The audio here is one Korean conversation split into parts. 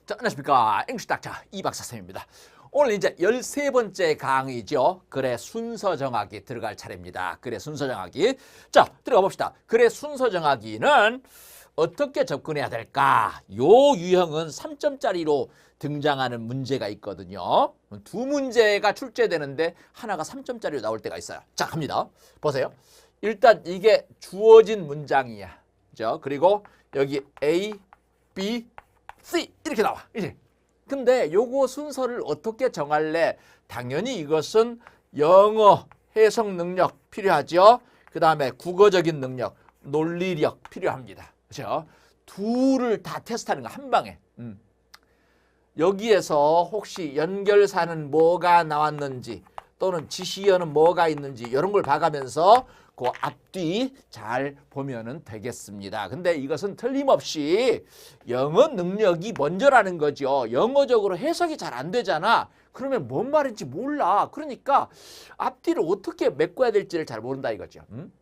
자, 안녕하십니까. 잉글리시 닥터 이박사쌤입니다. 오늘 이제 13번째 강의죠. 글의 순서 정하기 들어갈 차례입니다. 글의 순서 정하기. 자, 들어가 봅시다. 글의 순서 정하기는 어떻게 접근해야 될까? 요 유형은 3점짜리로 등장하는 문제가 있거든요. 두 문제가 출제되는데 하나가 3점짜리로 나올 때가 있어요. 자, 갑니다. 보세요. 일단 이게 주어진 문장이야. 그죠? 그리고 여기 A, B, C 이렇게 나와. 이제. 근데 요거 순서를 어떻게 정할래? 당연히 이것은 영어 해석 능력 필요하죠. 그 다음에 국어적인 능력, 논리력 필요합니다. 그렇죠? 둘을 다 테스트하는 거 한 방에. 여기에서 혹시 연결사는 뭐가 나왔는지 또는 지시어는 뭐가 있는지 이런 걸 봐가면서 그 앞뒤 잘 보면은 되겠습니다. 근데 이것은 틀림없이 영어 능력이 먼저라는 거죠. 영어적으로 해석이 잘 안 되잖아. 그러면 뭔 말인지 몰라. 그러니까 앞뒤를 어떻게 메꿔야 될지를 잘 모른다 이거죠.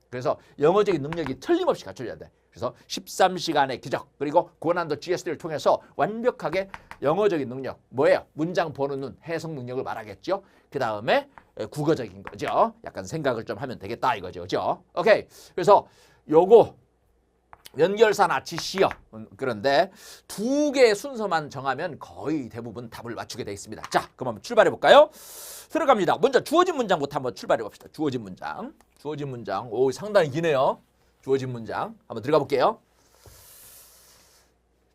그래서 영어적인 능력이 틀림없이 갖춰져야 돼. 그래서 13시간의 기적 그리고 고난도 GSD를 통해서 완벽하게 영어적인 능력 뭐예요? 문장 보는 눈, 해석 능력을 말하겠죠. 그 다음에 국어적인 거죠. 약간 생각을 좀 하면 되겠다 이거죠. 그죠? 오케이. 그래서 요거 연결사나 지시어 그런데 두 개의 순서만 정하면 거의 대부분 답을 맞추게 되어 있습니다. 자, 그럼 한번 출발해 볼까요? 들어갑니다. 먼저 주어진 문장부터 한번 출발해 봅시다. 주어진 문장. 주어진 문장. 오, 상당히 기네요. 주어진 문장. 한번 들어가 볼게요.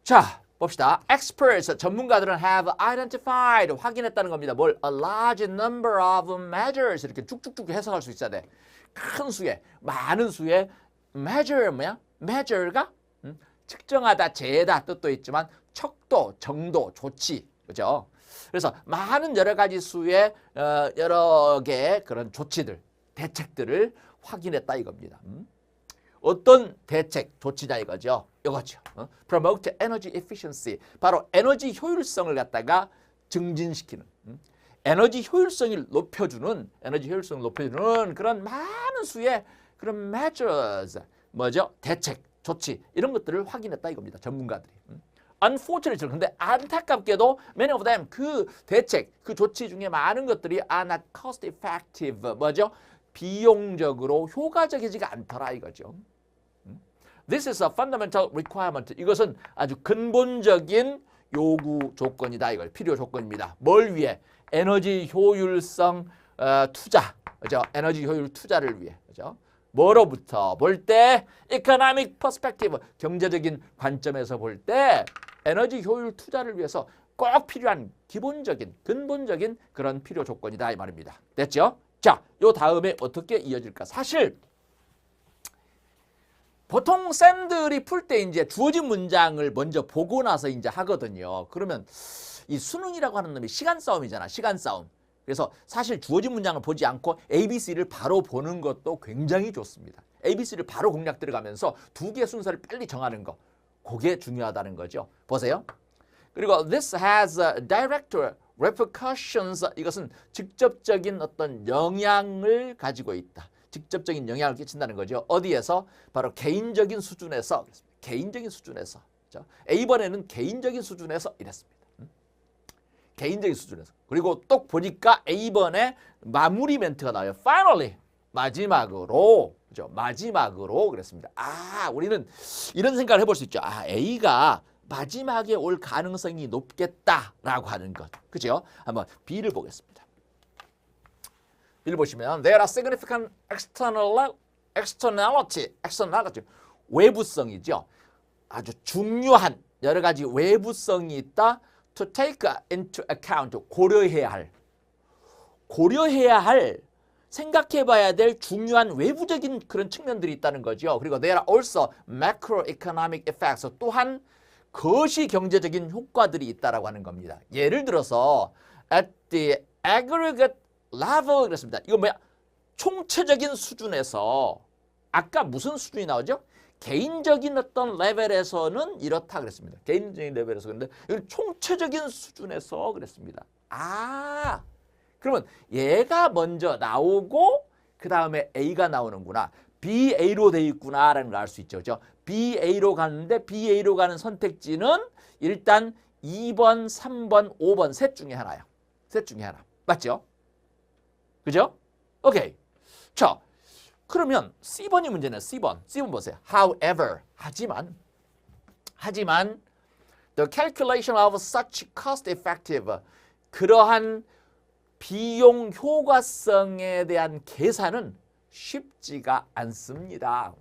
자, 봅시다. Experts, 전문가들은 have identified, 확인했다는 겁니다. 뭘? A large number of measures. 이렇게 쭉쭉쭉 해석할 수 있어야 돼. 큰 수의, 많은 수의 measure 뭐야? measure가 측정하다, 재다 뜻도 있지만 척도, 정도, 조치. 그죠? 그래서 많은 여러 가지 수의 여러 개의 그런 조치들, 대책들을 확인했다 이겁니다. 어떤 대책, 조치냐 이거죠. 이거죠. Promote energy efficiency. 바로 에너지 효율성을 갖다가 증진시키는, 에너지 효율성을 높여주는 그런 많은 수의 그런 measures, 뭐죠? 대책, 조치 이런 것들을 확인했다 이겁니다. 전문가들이. Unfortunately, 근데 안타깝게도 many of them 그 대책, 그 조치 중에 많은 것들이 are not cost effective. 뭐죠? 비용적으로 효과적이지가 않더라 이거죠. This is a fundamental requirement. 이것은 아주 근본적인 요구 조건이다 이걸 필요 조건입니다. 뭘 위해? 에너지 효율성 투자, 그죠? 에너지 효율 투자를 위해, 그죠? 뭐로부터 볼 때 economic perspective, 경제적인 관점에서 볼 때 에너지 효율 투자를 위해서 꼭 필요한 기본적인 근본적인 그런 필요 조건이다 이 말입니다. 됐죠? 자, 요 다음에 어떻게 이어질까? 사실 보통 쌤들이 풀 때 이제 주어진 문장을 먼저 보고 나서 이제 하거든요. 그러면 이 수능이라고 하는 놈이 시간 싸움이잖아. 시간 싸움. 그래서 사실 주어진 문장을 보지 않고 ABC를 바로 보는 것도 굉장히 좋습니다. ABC를 바로 공략 들어가면서 두 개의 순서를 빨리 정하는 거. 그게 중요하다는 거죠. 보세요. 그리고 this has direct repercussions. 이것은 직접적인 어떤 영향을 가지고 있다. 직접적인 영향을 끼친다는 거죠. 어디에서? 바로 개인적인 수준에서. 개인적인 수준에서. 그렇죠? A번에는 개인적인 수준에서 이랬습니다. 개인적인 수준에서. 그리고 또 보니까 A번에 마무리 멘트가 나와요. Finally. 마지막으로. 그죠? 마지막으로 그랬습니다. 아, 우리는 이런 생각을 해볼 수 있죠. 아, A가 마지막에 올 가능성이 높겠다라고 하는 것. 그죠? 한번 B를 보겠습니다. B를 보시면 there are significant externality. 외부성이죠. 아주 중요한 여러 가지 외부성이 있다. To take into account. 고려해야 할 생각해 봐야 될 중요한 외부적인 그런 측면들이 있다는 거죠. 그리고 there are also macroeconomic effects. 또한 거시 경제적인 효과들이 있다라고 하는 겁니다. 예를 들어서 at the aggregate level 그랬습니다. 이거 뭐야? 총체적인 수준에서 아까 무슨 수준이 나오죠? 개인적인 어떤 레벨에서는 이렇다 그랬습니다. 개인적인 레벨에서 그런데 이건 총체적인 수준에서 그랬습니다. 아, 그러면 얘가 먼저 나오고 그 다음에 A가 나오는구나. BA로 돼 있구나라는 걸 알 수 있죠. 그렇죠? BA로 가는데 BA로 가는 선택지는 일단 2번, 3번, 5번 셋 중에 하나야. 셋 중에 하나. 맞죠? 그죠? 오케이. 자, 그러면 C번이 문제는 C번. C번 보세요. However, 하지만 the calculation of such cost effective 그러한 비용 효과성에 대한 계산은 쉽지가 않습니다.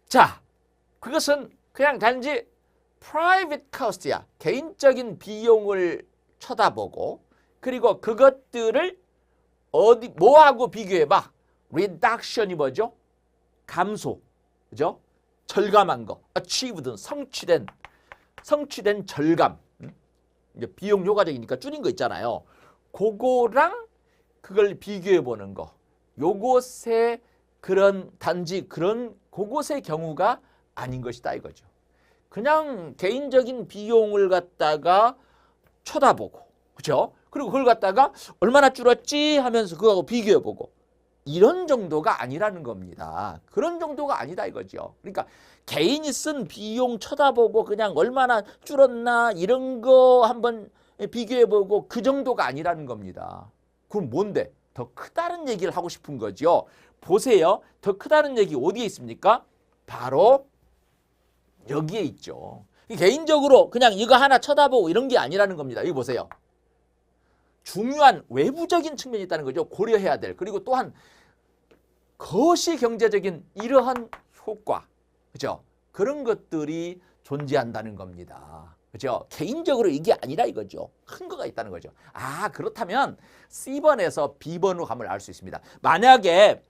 자, 그것은 그냥 단지 private cost야. 개인적인 비용을 쳐다보고 그리고 그것들을 뭐하고 비교해봐? reduction이 뭐죠? 감소, 그죠? 절감한 거, achieved, 성취된 절감. 이제 비용 효과적이니까 줄인 거 있잖아요. 그거랑 그걸 비교해 보는 거. 요것의 단지 그곳의 경우가 아닌 것이다 이거죠. 그냥 개인적인 비용을 갖다가 쳐다보고, 그죠? 그리고 그걸 갖다가 얼마나 줄었지 하면서 그거하고 비교해보고 이런 정도가 아니라는 겁니다. 그런 정도가 아니다 이거죠. 그러니까 개인이 쓴 비용 쳐다보고 그냥 얼마나 줄었나 이런 거 한번 비교해보고 그 정도가 아니라는 겁니다. 그럼 뭔데? 더 크다는 얘기를 하고 싶은 거죠. 보세요. 더 크다는 얘기 어디에 있습니까? 바로 여기에 있죠. 개인적으로 그냥 이거 하나 쳐다보고 이런 게 아니라는 겁니다. 여기 보세요. 중요한 외부적인 측면이 있다는 거죠. 고려해야 될. 그리고 또한 거시 경제적인 이러한 효과, 그죠? 그런 것들이 존재한다는 겁니다. 그죠? 개인적으로 이게 아니라 이거죠. 큰 거가 있다는 거죠. 아, 그렇다면 C번에서 B번으로 가면 알 수 있습니다. 만약에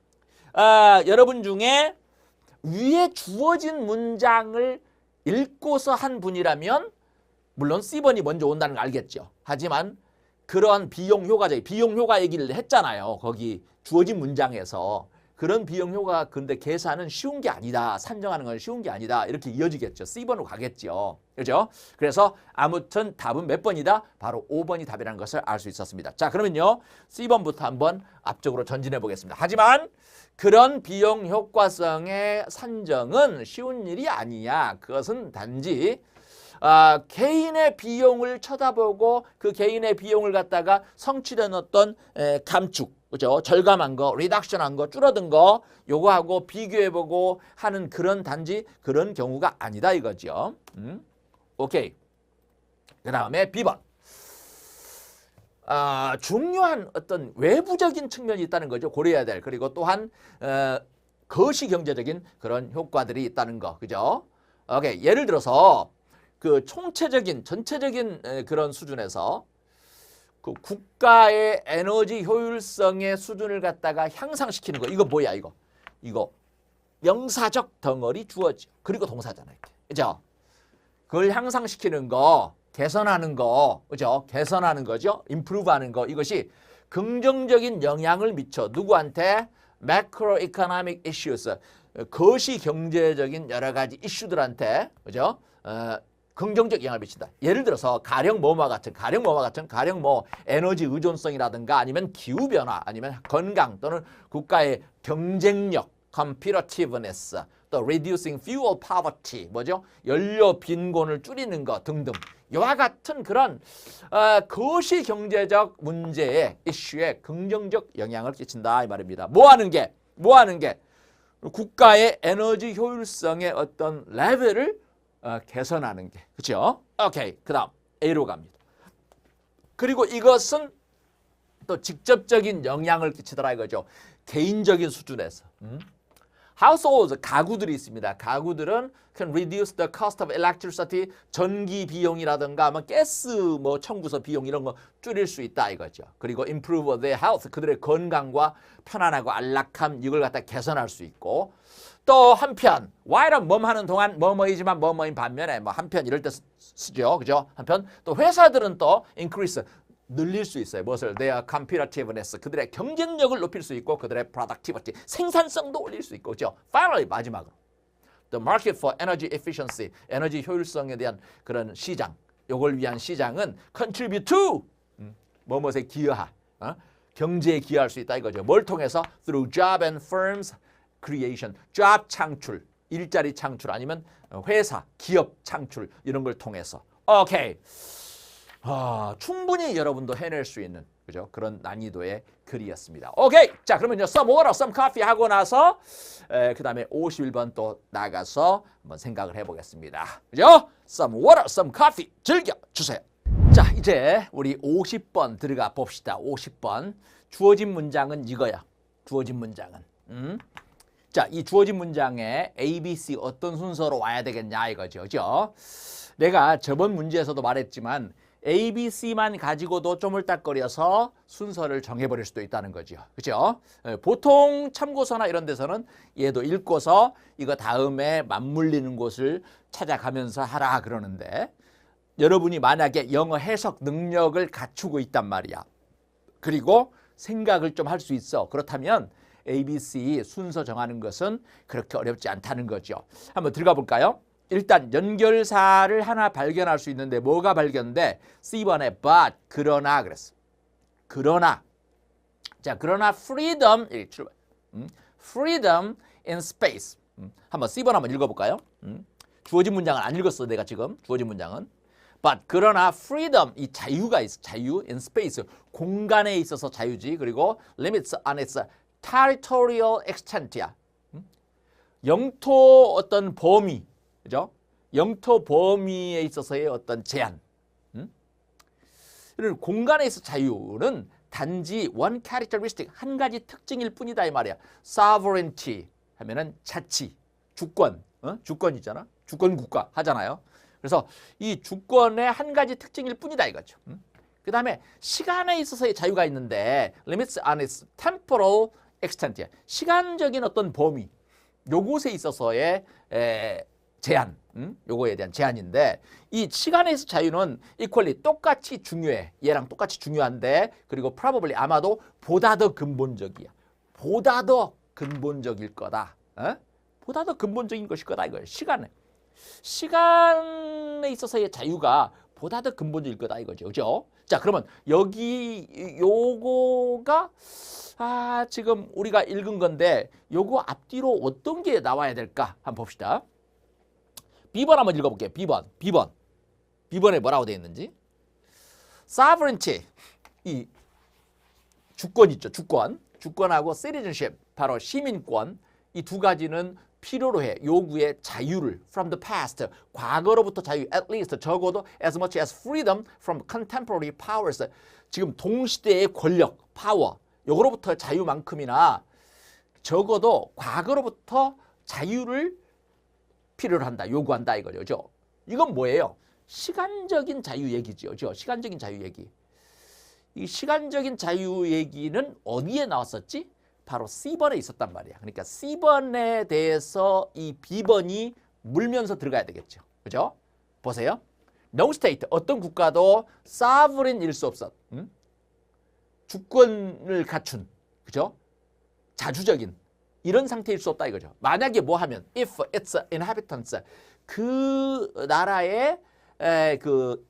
여러분 중에 위에 주어진 문장을 읽고서 한 분이라면 물론 C번이 먼저 온다는 걸 알겠죠. 하지만 그러한 비용 효과 얘기를 했잖아요. 거기 주어진 문장에서. 그런 비용 효과 근데 계산은 쉬운 게 아니다. 산정하는 건 쉬운 게 아니다. 이렇게 이어지겠죠. C번으로 가겠죠. 그렇죠? 그래서 아무튼 답은 몇 번이다? 바로 5번이 답이라는 것을 알 수 있었습니다. 자, 그러면요. C번부터 한번 앞쪽으로 전진해 보겠습니다. 하지만 그런 비용 효과성의 산정은 쉬운 일이 아니야. 그것은 단지 개인의 비용을 쳐다보고 그 개인의 비용을 갖다가 성취된 어떤 감축, 그죠? 절감한 거, 리덕션한 거, 줄어든 거 요거하고 비교해보고 하는 단지 그런 경우가 아니다 이거죠. 오케이. 그 다음에 B번. 중요한 어떤 외부적인 측면이 있다는 거죠. 고려해야 될. 그리고 또한 거시 경제적인 그런 효과들이 있다는 거, 그죠? 오케이. 예를 들어서 그 전체적인 그런 수준에서 그 국가의 에너지 효율성의 수준을 갖다가 향상시키는 거. 이거 뭐야 이거? 이거 명사적 덩어리 주어지. 그리고 동사잖아요. 그죠? 그걸 향상시키는 거, 개선하는 거, 그죠? 개선하는 거죠. improve하는 거. 이것이 긍정적인 영향을 미쳐. 누구한테? macroeconomic issues. 거시 경제적인 여러 가지 이슈들한테, 그죠? 긍정적 영향을 미친다. 예를 들어서 가령 에너지 의존성이라든가 아니면 기후 변화, 아니면 건강 또는 국가의 경쟁력, competitiveness, 또 reducing fuel poverty, 뭐죠? 연료 빈곤을 줄이는 것 등등. 이와 같은 그런 거시 경제적 문제의 이슈에 긍정적 영향을 끼친다 이 말입니다. 뭐 하는 게 국가의 에너지 효율성의 어떤 레벨을 개선하는 게. 그렇죠? 오케이. 그다음 A로 갑니다. 그리고 이것은 또 직접적인 영향을 끼치더라 이거죠. 개인적인 수준에서. households, 가구들이 있습니다. 가구들은 can reduce the cost of electricity, 전기 비용이라든가 가스 청구서 비용 이런 거 줄일 수 있다 이거죠. 그리고 improve their health, 그들의 건강과 편안하고 안락함 이걸 갖다 개선할 수 있고, 또 한편 while은 하는 동안 뭐뭐이지만 뭐뭐인 반면에 한편 이럴 때 쓰죠. 그죠? 한편 또 회사들은 또 increase, 늘릴 수 있어요. 무엇을? Their competitiveness, 그들의 경쟁력을 높일 수 있고 그들의 productivity, 생산성도 올릴 수 있고, 그죠? Finally, 마지막으로 the market for energy efficiency, 에너지 효율성에 대한 그런 시장, 요걸 위한 시장은 contribute to, 뭐뭐에 기여하, 경제에 기여할 수 있다 이거죠. 뭘 통해서? Through job and firms creation, job 창출, 일자리 창출 아니면 회사, 기업 창출 이런 걸 통해서. 오케이. 충분히 여러분도 해낼 수 있는 그죠? 그런 난이도의 글이었습니다. 오케이. 자, 그러면요. Some water, some coffee 하고 나서 그 다음에 51번 또 나가서 한번 생각을 해보겠습니다. 그죠? Some water, some coffee 즐겨주세요. 자, 이제 우리 50번 들어가 봅시다. 50번. 주어진 문장은 이거야. 주어진 문장은. 자, 이 주어진 문장에 A, B, C 어떤 순서로 와야 되겠냐 이거죠. 그죠? 내가 저번 문제에서도 말했지만 A, B, C만 가지고도 쪼물딱거려서 순서를 정해버릴 수도 있다는 거죠. 그죠? 보통 참고서나 이런 데서는 얘도 읽고서 이거 다음에 맞물리는 곳을 찾아가면서 하라 그러는데 여러분이 만약에 영어 해석 능력을 갖추고 있단 말이야. 그리고 생각을 좀 할 수 있어. 그렇다면 A, B, C 순서 정하는 것은 그렇게 어렵지 않다는 거죠. 한번 들어가 볼까요? 일단 연결사를 하나 발견할 수 있는데 뭐가 발견돼? C번에 but, 그러나 그랬어. 그러나. 자, 그러나 freedom, freedom in space. 한번 C번 한번 읽어볼까요? 주어진 문장은 안 읽었어 내가 지금. 주어진 문장은. But 그러나 freedom, 이 자유가 있어. 자유 in space. 공간에 있어서 자유지. 그리고 limits on its territorial extent이야. 영토 어떤 범위. 그죠? 영토 범위에 있어서의 어떤 제한. 이런 공간에 있어 자유는 단지 one characteristic, 한 가지 특징일 뿐이다 이 말이야. sovereignty 하면은 자치, 주권, 주권이잖아. 주권 국가 하잖아요. 그래서 이 주권의 한 가지 특징일 뿐이다 이거죠. 그 다음에 시간에 있어서의 자유가 있는데 limits on its temporal extent이야. 시간적인 어떤 범위, 요것에 있어서의 제한, 요거에 대한 제한인데 이 시간에서 자유는 equally 똑같이 중요해. 얘랑 똑같이 중요한데 그리고 probably 아마도 보다 더 근본적이야. 보다 더 근본적일 거다. 보다 더 근본적인 것일 거다 이거예요. 시간에 있어서의 자유가 보다 더 근본적일 거다 이거죠. 그죠? 자, 그러면 여기 요거가 지금 우리가 읽은 건데 요거 앞뒤로 어떤 게 나와야 될까? 한번 봅시다. B번 한번 읽어볼게요. B번에 뭐라고 되어 있는지. Sovereignty, 이 주권 있죠. 주권하고 citizenship, 바로 시민권. 이 두 가지는 필요로 해. 요구의 자유를 from the past, 과거로부터 자유, at least 적어도 as much as freedom from contemporary powers. 지금 동시대의 권력, 파워, 요거로부터 자유만큼이나 적어도 과거로부터 자유를 필요로 한다, 요구한다 이거죠. 이건 뭐예요? 시간적인 자유 얘기죠. 시간적인 자유 얘기. 이 시간적인 자유 얘기는 어디에 나왔었지? 바로 C번에 있었단 말이야. 그러니까 C번에 대해서 이 B번이 물면서 들어가야 되겠죠. 그죠? 보세요. No state, 어떤 국가도 sovereign일 수 없어. 주권을 갖춘, 그죠? 자주적인 이런 상태일 수 없다 이거죠. 만약에 뭐 하면 if its inhabitants, 그 나라의 그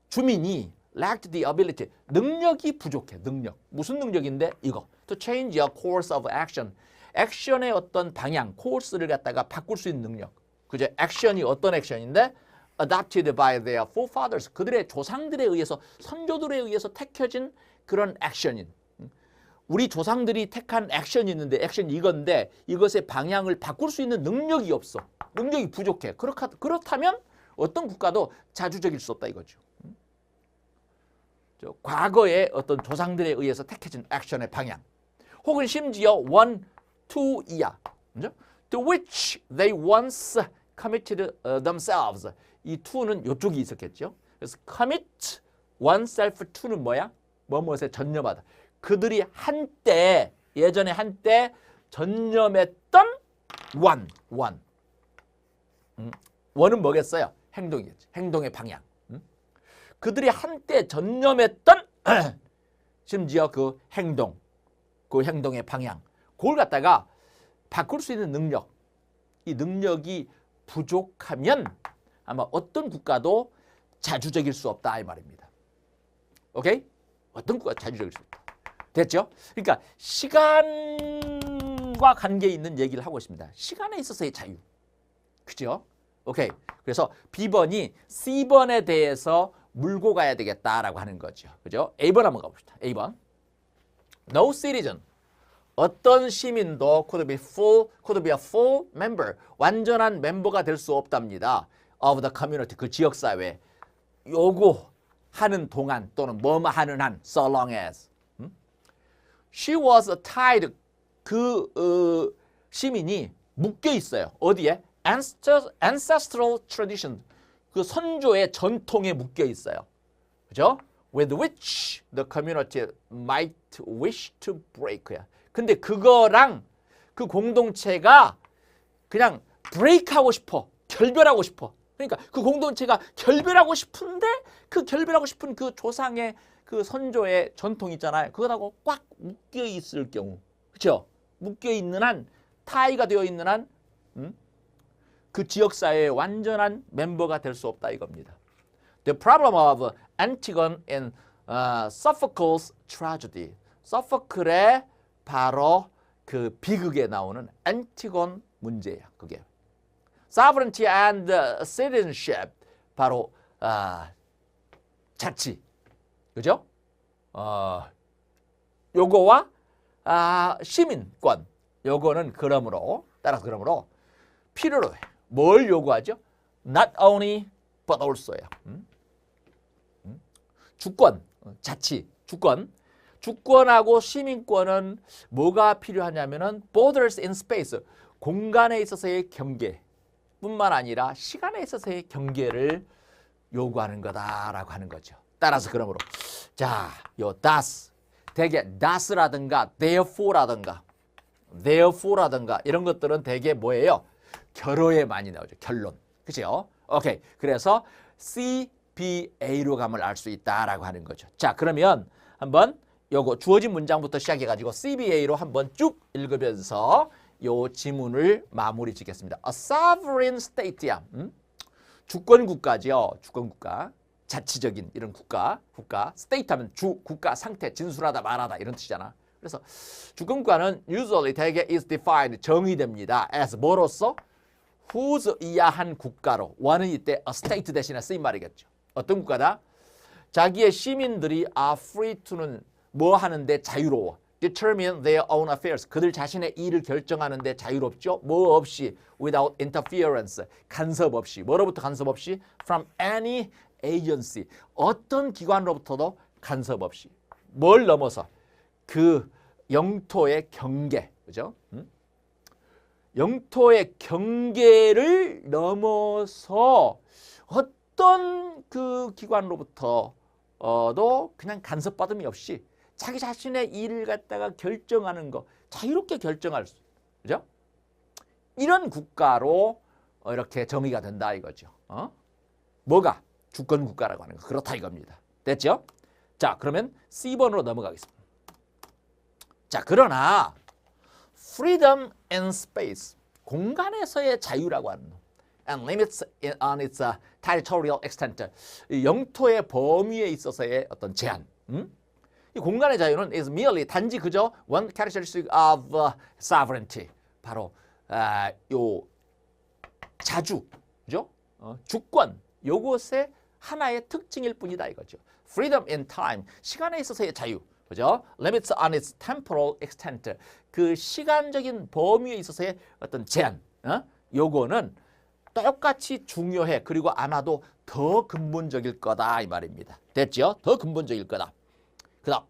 주민이 lacked the ability, 능력이 부족해. 능력. 무슨 능력인데? 이거. to change your course of action. 액션의 어떤 방향, 코스를 갖다가 바꿀 수 있는 능력. 그죠? 액션이 어떤 액션인데? adopted by their forefathers. 그들의 조상들에 의해서, 선조들에 의해서 택혀진 그런 액션인. 우리 조상들이 택한 액션이 있는데 액션이 이건데 이것의 방향을 바꿀 수 있는 능력이 없어. 능력이 부족해. 그렇다면 어떤 국가도 자주적일 수 없다 이거죠. 과거의 어떤 조상들에 의해서 택해진 액션의 방향. 혹은 심지어 one, to이야. to which they once committed themselves. 이 to는 이쪽이 있었겠죠. 그래서 commit oneself to는 뭐야? 뭐뭐에 전념하다. 그들이 한때, 예전에 한때 전념했던 one. one은 뭐겠어요? 행동이겠죠. 행동의 방향. 그들이 한때 전념했던 심지어 그 행동의 방향. 그걸 갖다가 바꿀 수 있는 능력. 이 능력이 부족하면 아마 어떤 국가도 자주적일 수 없다 이 말입니다. 오케이? 어떤 국가도 자주적일 수 없다. 됐죠? 그러니까 시간과 관계 있는 얘기를 하고 있습니다. 시간에 있어서의 자유. 그죠? 오케이. 그래서 B번이 C번에 대해서 물고 가야 되겠다라고 하는 거죠. 그죠? A번 한번 가봅시다. A번. No citizen. 어떤 시민도 could be a full member. 완전한 멤버가 될 수 없답니다. of the community. 그 지역사회. 요구하는 동안 또는 뭐뭐 하는 한. so long as. She was tied. 그 시민이 묶여 있어요. 어디에? Ancestral tradition. 그 선조의 전통에 묶여 있어요. 그죠? With which the community might wish to break야. 근데 그거랑 그 공동체가 그냥 break하고 싶어. 결별하고 싶어. 그러니까 그 공동체가 결별하고 싶은데 그 결별하고 싶은 그 조상의 그 선조의 전통 있잖아요. 그거하고 꽉 묶여 있을 경우. 그렇죠? 묶여 있는 한 타이가 되어 있는 한 그 지역사회의 완전한 멤버가 될 수 없다 이겁니다. The problem of Antigone in Sophocles tragedy. 소포클의 바로 그 비극에 나오는 안티곤 문제야. 그게 sovereignty and citizenship. 바로 자치. 그죠? 요거와 시민권. 요거는 따라서 그러므로 필요로 해. 뭘 요구하죠? Not only but also야. 주권, 자치, 주권. 주권하고 시민권은 뭐가 필요하냐면은 borders in space. 공간에 있어서의 경계 뿐만 아니라 시간에 있어서의 경계를 요구하는 거다라고 하는 거죠. 따라서 그러므로 자, 요 das 대개 das라든가 therefore라든가 이런 것들은 대개 뭐예요? 결어에 많이 나오죠. 결론. 그죠? 오케이. 그래서 CBA로 가면 알 수 있다라고 하는 거죠. 자, 그러면 한번 요거 주어진 문장부터 시작해가지고 CBA로 한번 쭉 읽으면서 요 지문을 마무리 짓겠습니다. A sovereign state야. 주권 국가죠. 주권 국가. 자치적인 이런 국가. state 하면 국가 상태, 진술하다, 말하다 이런 뜻이잖아. 그래서 주권 국가는 usually 대개 is defined 정의됩니다. as 뭐로서? whose 이하한 국가로. 원은 이때 a state 대신에 쓰인 말이겠죠. 어떤 국가다? 자기의 시민들이 are free to는 뭐 하는데 자유로워. determine their own affairs. 그들 자신의 일을 결정하는데 자유롭죠. 뭐 없이 without interference. 간섭 없이. 뭐로부터 간섭 없이? from any agency. 어떤 기관으로부터도 간섭 없이. 뭘 넘어서? 그 영토의 경계. 그죠? 영토의 경계를 넘어서 어떤 그 기관으로부터도 그냥 간섭받음이 없이 자기 자신의 일을 갖다가 결정하는 거 자유롭게 결정할 수, 그죠? 이런 국가로 이렇게 정의가 된다 이거죠. 뭐가? 주권 국가라고 하는 거. 그렇다 이겁니다. 됐죠? 자, 그러면 C번으로 넘어가겠습니다. 자, 그러나 freedom in space, 공간에서의 자유라고 하는 거. and limits on its territorial extent, 영토의 범위에 있어서의 어떤 제한. 이 공간의 자유는 is merely 단지 그저 one characteristic of sovereignty. 바로 요 자주, 그죠? 주권, 요것의 하나의 특징일 뿐이다 이거죠. Freedom in time, 시간에 있어서의 자유, 그죠? Limits on its temporal extent, 그 시간적인 범위에 있어서의 어떤 제한, 요거는 똑같이 중요해. 그리고 아마도 더 근본적일 거다 이 말입니다. 됐죠? 더 근본적일 거다. 그다음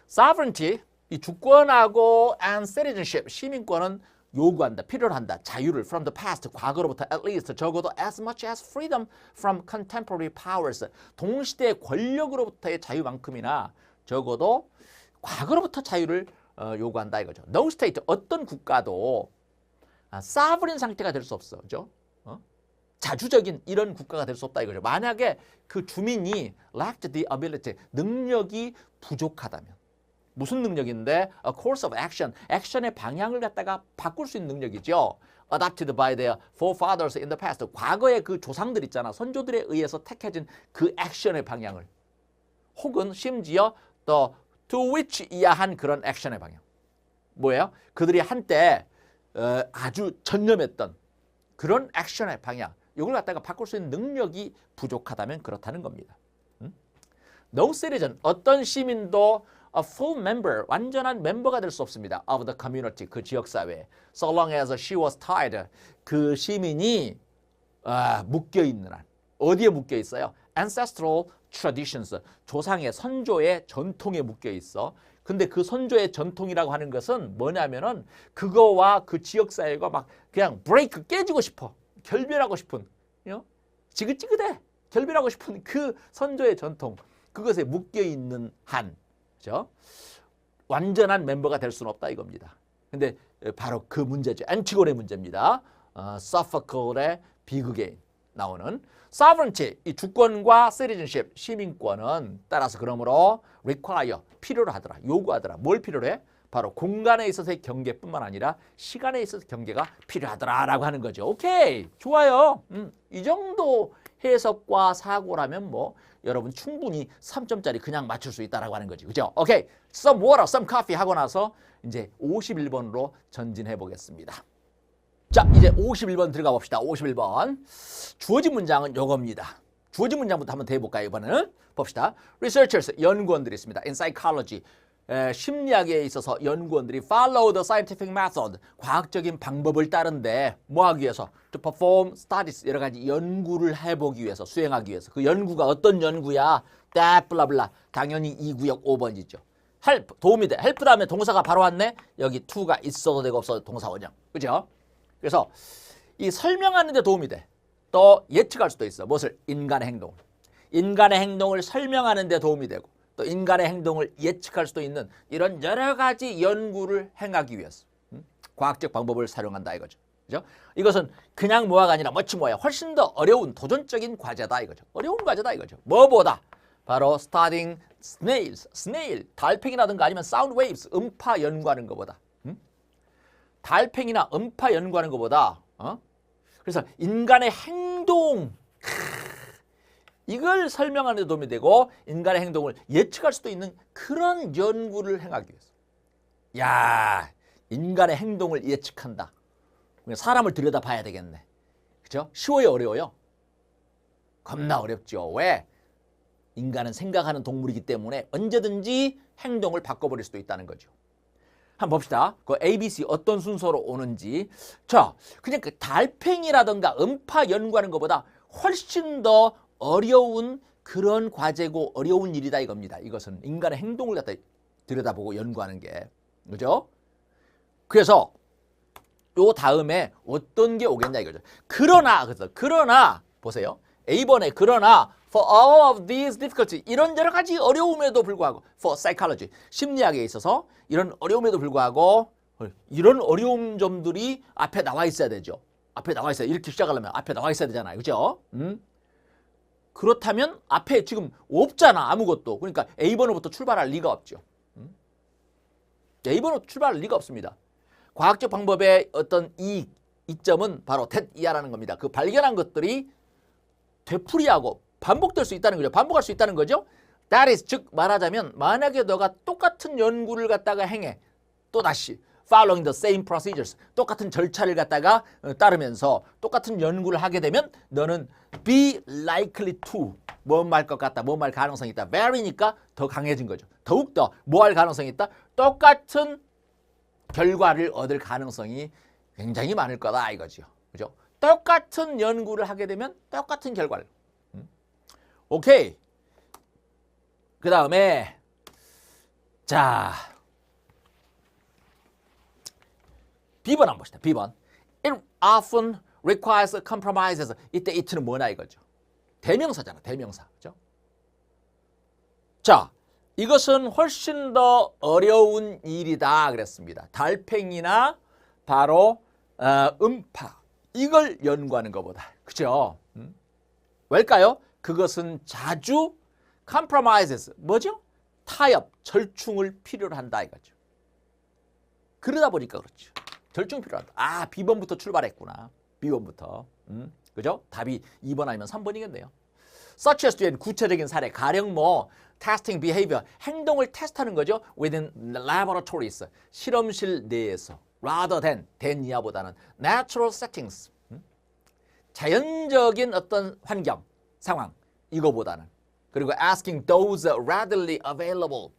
sovereignty, 이 주권하고 and citizenship, 시민권은 요구한다, 필요로 한다. 자유를 from the past, 과거로부터 at least, 적어도 as much as freedom from contemporary powers, 동시대 권력으로부터의 자유만큼이나 적어도 과거로부터 자유를 요구한다 이거죠. No state, 어떤 국가도 sovereign 상태가 될 수 없어. 그죠? 자주적인 이런 국가가 될 수 없다 이거죠. 만약에 그 주민이 lacked the ability, 능력이 부족하다면. 무슨 능력인데? A course of action, 액션의 방향을 갖다가 바꿀 수 있는 능력이죠. Adopted by their forefathers in the past, 과거의 그 조상들 있잖아. 선조들에 의해서 택해진 그 액션의 방향을. 혹은 심지어 the to which 이하한 그런 액션의 방향. 뭐예요? 그들이 한때 아주 전념했던 그런 액션의 방향, 이걸 갖다가 바꿀 수 있는 능력이 부족하다면 그렇다는 겁니다. No citizen, 어떤 시민도 a full member, 완전한 멤버가 될 수 없습니다. of the community, 그 지역사회에. So long as she was tied, 그 시민이 묶여있는 한. 어디에 묶여있어요? Ancestral traditions, 조상의 선조의 전통에 묶여있어. 근데 그 선조의 전통이라고 하는 것은 뭐냐면은 그거와 그 지역사회가 막 그냥 브레이크 깨지고 싶어. 결별하고 싶은, 지긋지긋해. 결별하고 싶은 그 선조의 전통. 그것에 묶여있는 한, 그죠? 완전한 멤버가 될 수는 없다 이겁니다. 근데 바로 그 문제죠. 안티고네 문제입니다. 소포클의 비극에 나오는 sovereignty, 이 주권과 citizenship, 시민권은 따라서 그러므로 require, 필요로 하더라, 요구하더라. 뭘 필요로 해? 바로 공간에 있어서의 경계뿐만 아니라 시간에 있어서 경계가 필요하더라라고 하는 거죠. 오케이, 좋아요. 이 정도 해석과 사고라면 뭐 여러분 충분히 3점짜리 그냥 맞출 수 있다라고 하는 거지. 그죠? 오케이. Some water, some coffee 하고 나서 이제 51번으로 전진해 보겠습니다. 자, 이제 51번 들어가 봅시다. 51번. 주어진 문장은 요겁니다. 주어진 문장부터 한번 대해볼까요? 이번에는 봅시다. Researchers, 연구원들이 있습니다. In psychology, 심리학에 있어서 연구원들이 follow the scientific method, 과학적인 방법을 따른데 뭐 하기 위해서? To perform studies, 여러 가지 연구를 해보기 위해서, 수행하기 위해서. 그 연구가 어떤 연구야? that blah blah. 당연히 2구역 5번이죠. help, 도움이 돼. help 다음에 동사가 바로 왔네. 여기 to가 있어도 되고 없어도 동사 원형. 그죠? 그래서 이 설명하는 데 도움이 돼. 또 예측할 수도 있어. 무엇을? 인간의 행동. 인간의 행동을 설명하는 데 도움이 되고 또 인간의 행동을 예측할 수도 있는 이런 여러 가지 연구를 행하기 위해서 과학적 방법을 사용한다 이거죠. 그죠? 이것은 그냥 뭐가 아니라 뭐야? 훨씬 더 어려운 도전적인 과제다 이거죠. 어려운 과제다 이거죠. 뭐보다? 바로 studying snails, snail, 달팽이라든가 아니면 sound waves, 음파 연구하는 것보다. 달팽이나 음파 연구하는 것보다 그래서 인간의 행동 이걸 설명하는 데 도움이 되고 인간의 행동을 예측할 수도 있는 그런 연구를 행하기 위해서. 야, 인간의 행동을 예측한다. 사람을 들여다봐야 되겠네. 그죠? 쉬워요, 어려워요? 겁나 어렵죠. 왜? 인간은 생각하는 동물이기 때문에 언제든지 행동을 바꿔버릴 수도 있다는 거죠. 한번 봅시다. 그 ABC 어떤 순서로 오는지. 자, 그냥 그 달팽이라든가 음파 연구하는 것보다 훨씬 더 어려운 그런 과제고 어려운 일이다 이겁니다. 이것은 인간의 행동을 갖다 들여다보고 연구하는 게. 그죠? 그래서 요 다음에 어떤 게 오겠냐 이거죠. 그러나 보세요. A번에 그러나 for all of these difficulties, 이런 여러 가지 어려움에도 불구하고 for psychology, 심리학에 있어서 이런 어려움에도 불구하고 이런 어려운 점들이 앞에 나와 있어야 되죠. 앞에 나와 있어야, 이렇게 시작하려면 앞에 나와 있어야 되잖아요. 그죠? 그렇다면 앞에 지금 없잖아, 아무것도. 그러니까 A번호부터 출발할 리가 없죠. A번호 출발할 리가 없습니다. 과학적 방법의 어떤 이점은 바로 that 이하라는 겁니다. 그 발견한 것들이 되풀이하고 반복될 수 있다는 거죠. 반복할 수 있다는 거죠. That is, 즉 말하자면 만약에 너가 똑같은 연구를 갖다가 행해, 또다시 following the same procedures, 똑같은 절차를 갖다가 따르면서 똑같은 연구를 하게 되면 너는 be likely to, 뭐 할 것 같다, 뭐 할 가능성이 있다. very니까 더 강해진 거죠. 더욱더 뭐 할 가능성이 있다? 똑같은 결과를 얻을 가능성이 굉장히 많을 거다 이거죠. 그죠? 똑같은 연구를 하게 되면 똑같은 결과를. 오케이. 그 다음에 자 B번 한번 봅시다. B번. It often requires compromises. 이때 it는 뭐냐 이거죠. 대명사잖아. 대명사. 그죠? 자, 이것은 훨씬 더 어려운 일이다 그랬습니다. 달팽이나 바로 음파. 이걸 연구하는 것보다. 그죠? 왜일까요? 그것은 자주 compromises. 뭐죠? 타협, 절충을 필요로 한다 이거죠. 그러다 보니까 그렇죠. 절충 필요하다. 아, B번부터 출발했구나. B번부터. 그죠? 답이 2번 아니면 3번이겠네요. Such as 뒤엔 구체적인 사례, 가령 뭐 testing behavior, 행동을 테스트하는 거죠. within laboratories, 실험실 내에서 rather than 이하보다는 natural settings, 자연적인 어떤 환경, 상황 이거보다는. 그리고 asking those readily available.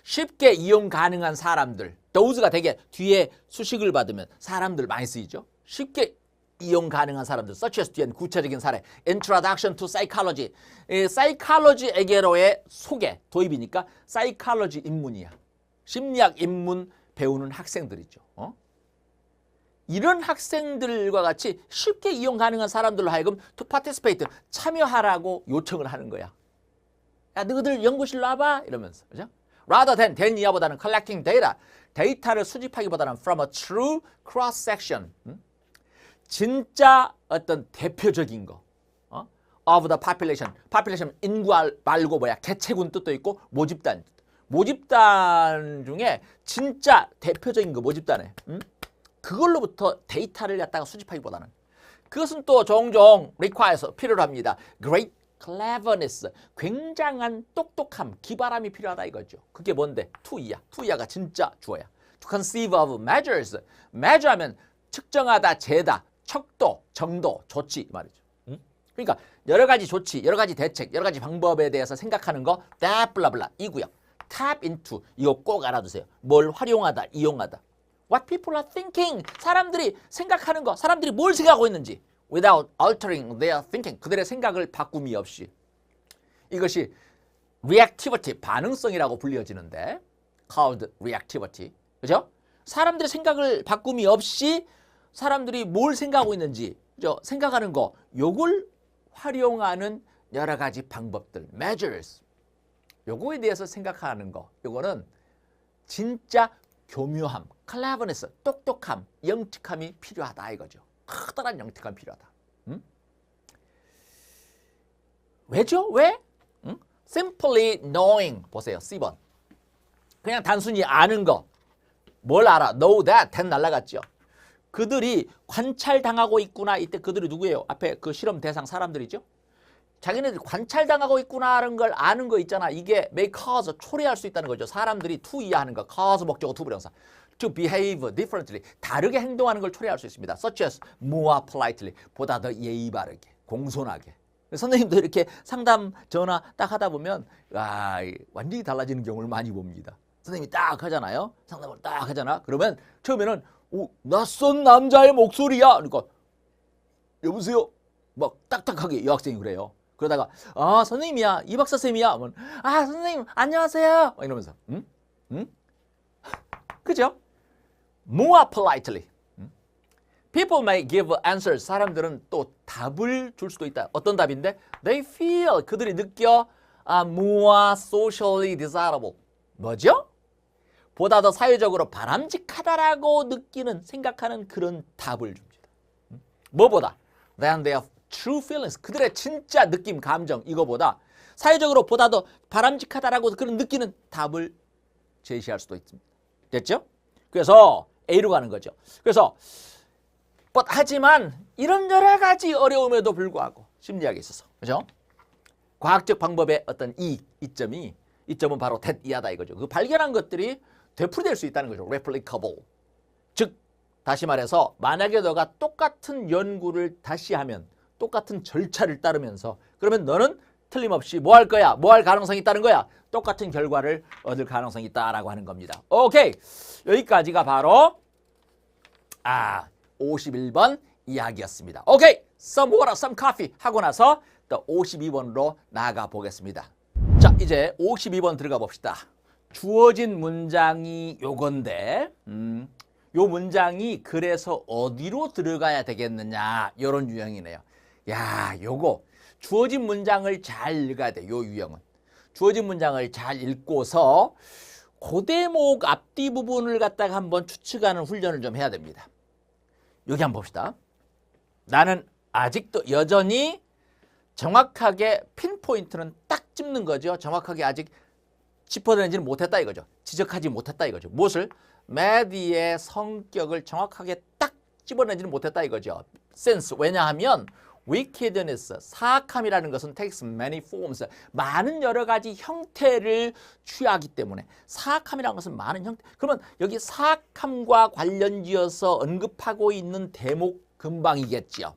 쉽게 이용 가능한 사람들. those가 되게 뒤에 수식을 받으면 사람들 많이 쓰이죠. 쉽게 이용 가능한 사람들. such as 뒤엔 구체적인 사례. Introduction to Psychology. 사이칼러지에게로의 소개, 도입이니까 사이칼러지 입문이야. 심리학 입문 배우는 학생들이죠. 이런 학생들과 같이 쉽게 이용 가능한 사람들로 하여금 to participate, 참여하라고 요청을 하는 거야. 야, 너희들 연구실로 와봐 이러면서. 그죠? rather than 이하보다는 collecting data, 데이터를 수집하기보다는 from a true cross section, 진짜 어떤 대표적인 거, of the population, population 인구 말고 뭐야, 개체군 뜻도 있고 모집단, 모집단 중에 진짜 대표적인 거 모집단에, 그걸로부터 데이터를 갖다가 수집하기보다는, 그것은 또 종종 require서 필요로 합니다. great cleverness, 굉장한 똑똑함, 기발함이 필요하다 이거죠. 그게 뭔데? 투이야. 투이야가 진짜 주어야. To conceive of measures. measure하면 측정하다, 재다, 척도, 정도, 조치 이 말이죠. 그러니까 여러 가지 조치, 여러 가지 대책, 여러 가지 방법에 대해서 생각하는 거 that blah blah 이고요. tap into 이거 꼭 알아두세요. 뭘 활용하다, 이용하다. What people are thinking. 사람들이 생각하는 거, 사람들이 뭘 생각하고 있는지. Without altering their thinking. 그들의 생각을 바꿈이 없이. 이것이 reactivity, 반응성이라고 불려지는데 called reactivity. 그죠? 사람들의 생각을 바꿈이 없이 사람들이 뭘 생각하고 있는지, 그죠? 생각하는 거, 요걸 활용하는 여러 가지 방법들, measures. 요거에 대해서 생각하는 거. 요거는 진짜 교묘함, cleverness, 똑똑함, 영특함이 필요하다 이거죠. 커다란 영특함이 필요하다. 왜죠? 왜? Simply knowing. 보세요. C번. 그냥 단순히 아는 거. 뭘 알아? Know that. that 날라갔죠. 그들이 관찰당하고 있구나. 이때 그들이 누구예요? 앞에 그 실험 대상 사람들이죠. 자기네들이 관찰당하고 있구나라는 걸 아는 거 있잖아. 이게 may cause, 초래할 수 있다는 거죠. 사람들이 to 이해하는 거. cause 목적어 투부정사. to behave differently. 다르게 행동하는 걸 초래할 수 있습니다. such as more politely. 보다 더 예의 바르게, 공손하게. 선생님도 이렇게 상담 전화 딱 하다 보면 완전히 달라지는 경우를 많이 봅니다. 선생님이 딱 하잖아요. 상담을 딱 하잖아. 그러면 처음에는 낯선 남자의 목소리야. 그러니까 여보세요? 막 딱딱하게 여학생이 그래요. 그러다가 선생님이야. 이 박사 쌤이야. 선생님 안녕하세요. 이러면서 그죠? More politely. People may give answers. 사람들은 또 답을 줄 수도 있다. 어떤 답인데? They feel. 그들이 느껴 more socially desirable. 뭐죠? 보다 더 사회적으로 바람직하다라고 느끼는, 생각하는 그런 답을 줍니다. 뭐보다? Than their true feelings. 그들의 진짜 느낌, 감정 이거보다 사회적으로 보다 더 바람직하다라고 그런 느끼는 답을 제시할 수도 있습니다. 됐죠? 그래서 A로 가는 거죠. 그래서 하지만 이런 여러 가지 어려움에도 불구하고 심리학에 있어서, 그죠? 과학적 방법의 어떤 이점은 바로 that 이하다 이거죠. 그 발견한 것들이 되풀이될 수 있다는 거죠. replicable. 즉 다시 말해서 만약에 너가 똑같은 연구를 다시 하면 똑같은 절차를 따르면서 그러면 너는 틀림없이 뭐 할 거야? 뭐 할 가능성이 있다는 거야? 똑같은 결과를 얻을 가능성이 있다라고 하는 겁니다. 오케이. 여기까지가 바로 51번 이야기였습니다. 오케이. Some water, some coffee 하고 나서 또 52번으로 나아가 보겠습니다. 자, 이제 52번 들어가 봅시다. 주어진 문장이 요건데 요 문장이 그래서 어디로 들어가야 되겠느냐 요런 유형이네요. 야, 요거 주어진 문장을 잘 읽어야 돼. 요 유형은 주어진 문장을 잘 읽고서 고대목 앞뒤 부분을 갖다가 한번 추측하는 훈련을 좀 해야 됩니다. 여기 한번 봅시다. 나는 아직도 여전히 정확하게 핀포인트는 딱 짚는 거죠. 정확하게 아직 짚어내지는 못했다 이거죠. 지적하지 못했다 이거죠. 무엇을? 매디의 성격을 정확하게 딱 집어내지는 못했다 이거죠. sense. 왜냐하면 wickedness, 사악함이라는 것은 takes many forms. 많은 여러 가지 형태를 취하기 때문에 사악함이라는 것은 많은 형태. 그러면 여기 사악함과 관련지어서 언급하고 있는 대목 금방이겠지요.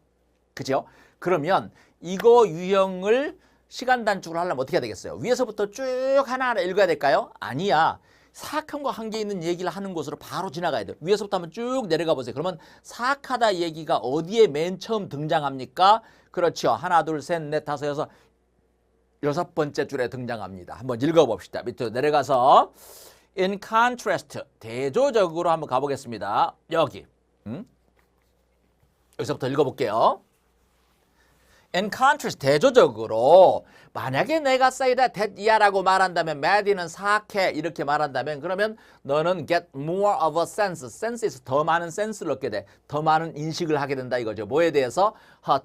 그죠? 그러면 이거 유형을 시간 단축을 하려면 어떻게 해야 되겠어요? 위에서부터 쭉 하나하나 읽어야 될까요? 아니야. 사악함과 한계 있는 얘기를 하는 곳으로 바로 지나가야 돼요. 위에서부터 한번 쭉 내려가 보세요. 그러면 사악하다 얘기가 어디에 맨 처음 등장합니까? 그렇죠. 하나, 둘, 셋, 넷, 다섯, 여섯 번째 줄에 등장합니다. 한번 읽어봅시다. 밑으로 내려가서 in contrast, 대조적으로 한번 가보겠습니다. 여기. 여기서부터 읽어볼게요. In contrast, 대조적으로 만약에 내가 say that, that, 야라고 말한다면 Maddie는 사악해 이렇게 말한다면 그러면 너는 get more of a sense, sense에서 더 많은 sense를 얻게 돼. 더 많은 인식을 하게 된다 이거죠. 뭐에 대해서?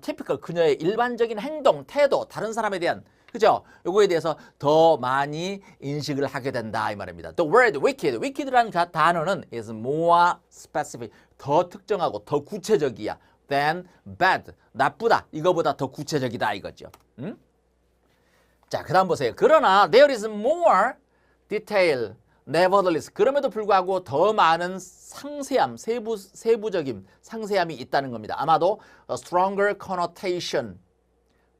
typical, 그녀의 일반적인 행동, 태도, 다른 사람에 대한 그죠? 요거에 대해서 더 많이 인식을 하게 된다 이 말입니다. The word wicked, wicked라는 단어는 is more specific, 더 특정하고 더 구체적이야. than bad, 나쁘다. 이거보다 더 구체적이다 이거죠. 자, 그 다음 보세요. 그러나 there is more detail, nevertheless. 그럼에도 불구하고 더 많은 상세함, 세부적인 상세함이 있다는 겁니다. 아마도 a stronger connotation,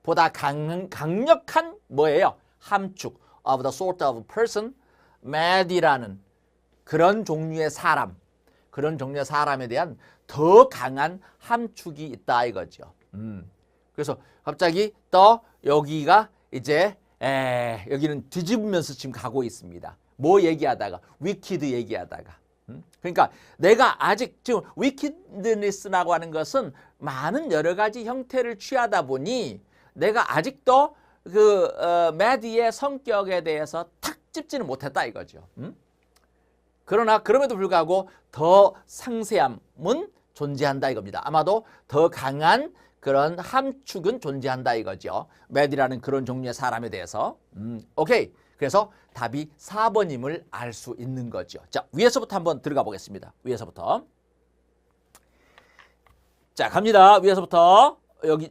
보다 강력한 뭐예요? 함축 of the sort of person, mad이라는 그런 종류의 사람, 그런 종류의 사람에 대한 더 강한 함축이 있다 이거죠. 그래서 갑자기 또 여기가 이제 여기는 뒤집으면서 지금 가고 있습니다. 뭐 얘기하다가 wicked 얘기하다가. 그러니까 내가 아직 지금 wickedness라고 하는 것은 많은 여러 가지 형태를 취하다 보니 내가 아직도 그 마디의 성격에 대해서 탁 찝지는 못했다 이거죠. 그러나 그럼에도 불구하고 더 상세함은 존재한다 이겁니다. 아마도 더 강한 그런 함축은 존재한다 이거죠. 매디라는 그런 종류의 사람에 대해서. 오케이. 그래서 답이 4번임을 알 수 있는 거죠. 자, 위에서부터 한번 들어가 보겠습니다. 위에서부터. 자, 갑니다. 위에서부터.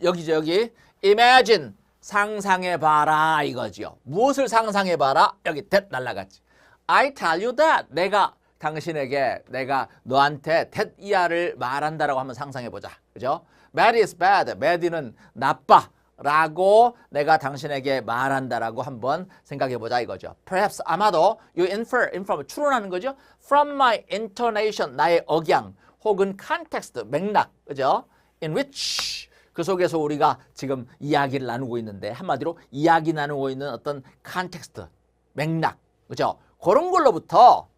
여기죠, 여기. Imagine, 상상해봐라 이거죠. 무엇을 상상해봐라? 여기 that 날라갔지. I tell you that, 내가 당신에게, 내가 너한테 that 이하를 말한다라고 한번 상상해보자. 그죠? Bad is bad, bad는 나빠 라고 내가 당신에게 말한다라고 한번 생각해보자 이거죠. Perhaps, 아마도 you infer from, 추론하는 거죠. From my intonation, 나의 억양 혹은 context, 맥락, 그죠? In which, 그 속에서 우리가 지금 이야기를 나누고 있는데 한마디로 이야기 나누고 있는 어떤 컨텍스트, 맥락, 그죠? 그런 걸로부터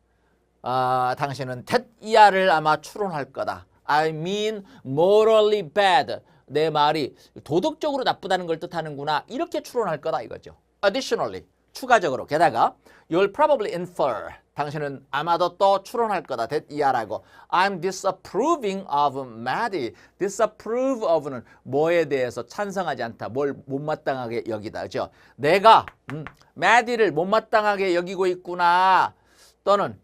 당신은 that 이하를 아마 추론할 거다. I mean morally bad. 내 말이 도덕적으로 나쁘다는 걸 뜻하는구나. 이렇게 추론할 거다 이거죠. Additionally, 추가적으로 게다가 you'll probably infer. 당신은 아마도 또 추론할 거다. that 이하라고. I'm disapproving of Maddie. disapprove of는 뭐에 대해서 찬성하지 않다. 뭘 못마땅하게 여기다. 그죠? 내가 Maddie를 못마땅하게 여기고 있구나. 또는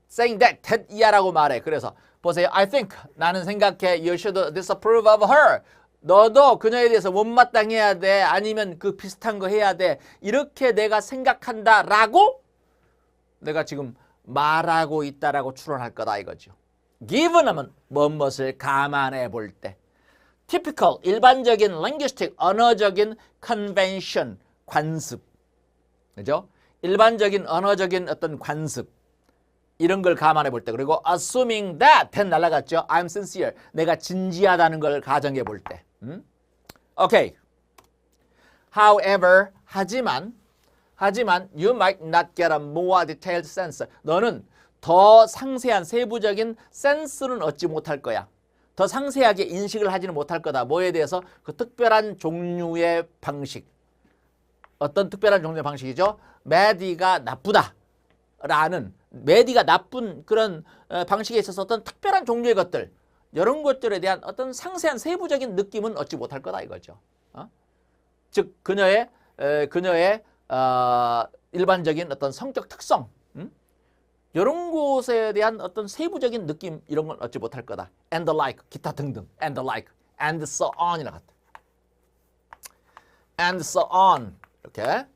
saying that 이하라고 말해. 그래서 보세요. I think, 나는 생각해. You should disapprove of her. 너도 그녀에 대해서 못마땅해야 돼. 아니면 그 비슷한 거 해야 돼. 이렇게 내가 생각한다 라고 내가 지금 말하고 있다라고 추론할 거다 이거죠. given 하면 무엇을 감안해 볼 때. typical, 일반적인 linguistic, 언어적인 convention, 관습. 그죠? 일반적인 언어적인 어떤 관습. 이런 걸 감안해 볼 때. 그리고 assuming that, that 날라갔죠. I'm sincere. 내가 진지하다는 걸 가정해 볼 때. 오케이. However, 하지만 you might not get a more detailed sense. 너는 더 상세한 세부적인 센스는 얻지 못할 거야. 더 상세하게 인식을 하지는 못할 거다. 뭐에 대해서? 그 특별한 종류의 방식. 어떤 특별한 종류의 방식이죠? 매디가 나쁘다라는, 매디가 나쁜 그런 방식에 있어서 어떤 특별한 종류의 것들, 이런 것들에 대한 어떤 상세한 세부적인 느낌은 얻지 못할 거다 이거죠. 즉 그녀의 일반적인 어떤 성격 특성, 이런 것에 대한 어떤 세부적인 느낌, 이런 걸 얻지 못할 거다. And the like, 기타 등등. And the like, and so on이라 같다. And so on. 이렇게.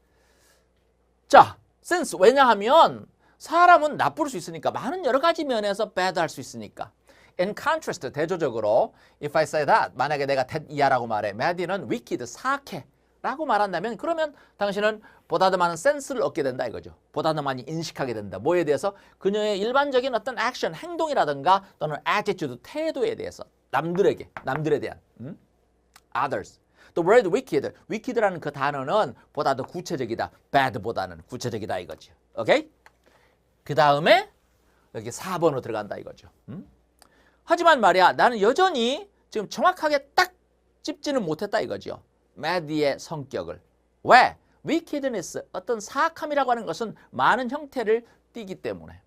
자, since, 왜냐하면 사람은 나쁠 수 있으니까, 많은 여러 가지 면에서 bad 할 수 있으니까. In contrast, 대조적으로 if I say that, 만약에 내가 that 이하라고 말해 Maddie는 wicked, 사악해라고 말한다면 그러면 당신은 보다 더 많은 센스를 얻게 된다 이거죠. 보다 더 많이 인식하게 된다. 뭐에 대해서? 그녀의 일반적인 어떤 액션, 행동이라든가 또는 attitude, 태도에 대해서 남들에 대한 others. The word wicked, wicked라는 그 단어는 보다 더 구체적이다. bad보다는 구체적이다 이거죠. 오케이? 그 다음에 여기 4번으로 들어간다 이거죠. 하지만 말이야 나는 여전히 지금 정확하게 딱 찝지는 못했다 이거죠. Maddie의 성격을. 왜? wickedness, 어떤 사악함이라고 하는 것은 많은 형태를 띠기 때문에.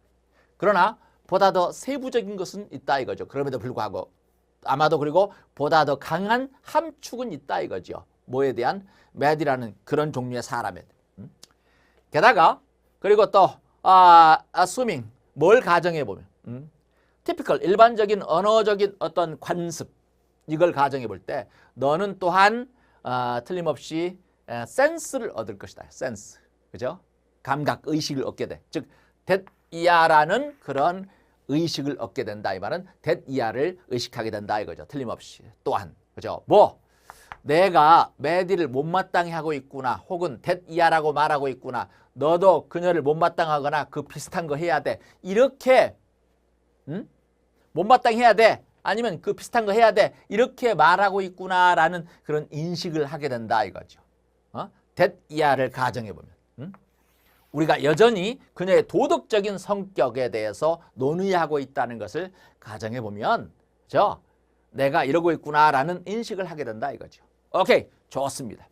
그러나 보다 더 세부적인 것은 있다 이거죠. 그럼에도 불구하고 아마도 그리고 보다 더 강한 함축은 있다 이거죠. 뭐에 대한? Maddie라는 그런 종류의 사람에. 게다가 그리고 또 assuming, 뭘 가정해보면 typical, 일반적인 언어적인 어떤 관습, 이걸 가정해 볼 때 너는 또한 틀림없이 센스를 얻을 것이다. 센스, 그죠? 감각, 의식을 얻게 돼. 즉, that 이하라는 그런 의식을 얻게 된다. 이 말은 that 이하를 의식하게 된다 이거죠. 틀림없이. 또한, 그죠? 뭐 내가 Maddie를 못마땅해 하고 있구나, 혹은 that 이하라고 말하고 있구나, 너도 그녀를 못마땅하거나 그 비슷한 거 해야 돼. 이렇게 못마땅 해야 돼. 아니면 그 비슷한 거 해야 돼. 이렇게 말하고 있구나라는 그런 인식을 하게 된다 이거죠. that 이하를 가정해보면. 우리가 여전히 그녀의 도덕적인 성격에 대해서 논의하고 있다는 것을 가정해보면 내가 이러고 있구나라는 인식을 하게 된다 이거죠. 오케이, 좋습니다.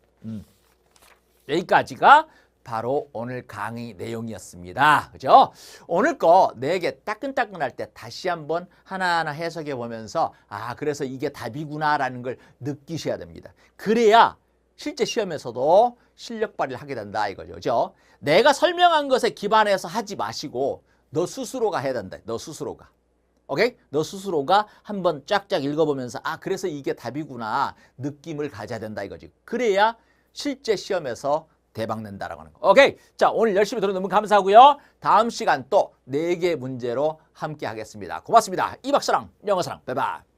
여기까지가 바로 오늘 강의 내용이었습니다. 그죠? 오늘 거 4개 따끈따끈할 때 다시 한번 하나하나 해석해 보면서 그래서 이게 답이구나라는 걸 느끼셔야 됩니다. 그래야 실제 시험에서도 실력 발휘를 하게 된다 이거죠. 그죠? 내가 설명한 것에 기반해서 하지 마시고 너 스스로가 해야 된다. 너 스스로가. 오케이? 너 스스로가 한번 쫙쫙 읽어보면서 그래서 이게 답이구나 느낌을 가져야 된다 이거지. 그래야 실제 시험에서 대박 낸다라고 하는 거. 오케이. 자, 오늘 열심히 들어 너무 감사하고요. 다음 시간 또 4개 문제로 함께 하겠습니다. 고맙습니다. 이박사랑 영어사랑. 바이바이.